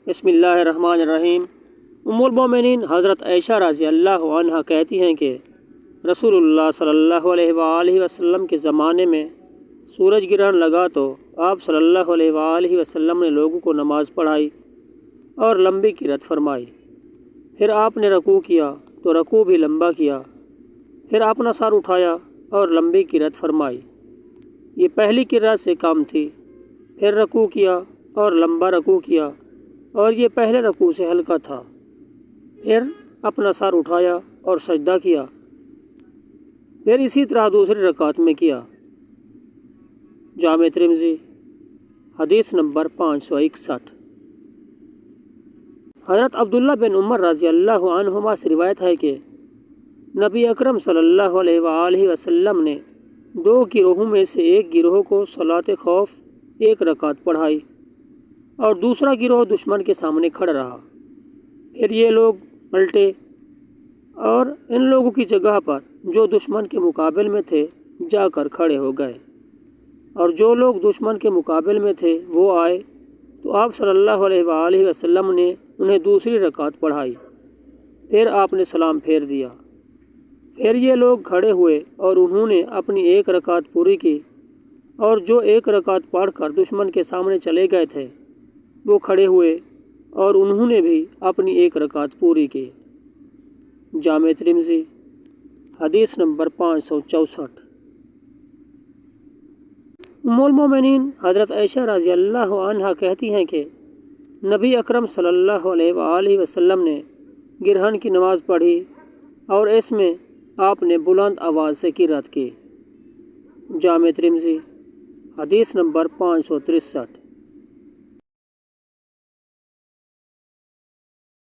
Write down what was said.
بسم اللہ الرحمن الرحیم۔ ام المومنین حضرت عائشہ رضی اللہ عنہا کہتی ہیں کہ رسول اللہ صلی اللہ علیہ وآلہ وسلم کے زمانے میں سورج گرہن لگا تو آپ صلی اللہ علیہ وآلہ وسلم نے لوگوں کو نماز پڑھائی اور لمبی قرات فرمائی۔ پھر آپ نے رکوع کیا تو رکوع بھی لمبا کیا۔ پھر اپنا سر اٹھایا اور لمبی قرات فرمائی۔ یہ پہلی قرات سے کم تھی۔ پھر رکوع کیا اور لمبا رکوع کیا اور یہ پہلے رکوع سے ہلکا تھا۔ پھر اپنا سر اٹھایا اور سجدہ کیا۔ پھر اسی طرح دوسری رکعت میں کیا۔ جامع ترمذی حدیث نمبر 561۔ حضرت عبداللہ بن عمر رضی اللہ عنہما سے روایت ہے کہ نبی اکرم صلی اللہ علیہ وآلہ وسلم نے 2 گروہوں میں سے ایک گروہ کو صلاۃ خوف 1 رکعت پڑھائی اور دوسرا گروہ دشمن کے سامنے کھڑا رہا۔ پھر یہ لوگ پلٹے اور ان لوگوں کی جگہ پر جو دشمن کے مقابل میں تھے جا کر کھڑے ہو گئے، اور جو لوگ دشمن کے مقابل میں تھے وہ آئے تو آپ صلی اللہ علیہ وآلہ وسلم نے انہیں دوسری رکعت پڑھائی۔ پھر آپ نے سلام پھیر دیا۔ پھر یہ لوگ کھڑے ہوئے اور انہوں نے اپنی 1 رکعت پوری کی، اور جو 1 رکعت پڑھ کر دشمن کے سامنے چلے گئے تھے وہ کھڑے ہوئے اور انہوں نے بھی اپنی 1 رکعت پوری کی۔ جامع ترمذی حدیث نمبر 564۔ ام المومنین حضرت عائشہ رضی اللہ عنہا کہتی ہیں کہ نبی اکرم صلی اللہ علیہ وآلہ وسلم نے گرہن کی نماز پڑھی اور اس میں آپ نے بلند آواز سے قرات کی۔ جامع ترمذی حدیث نمبر 563۔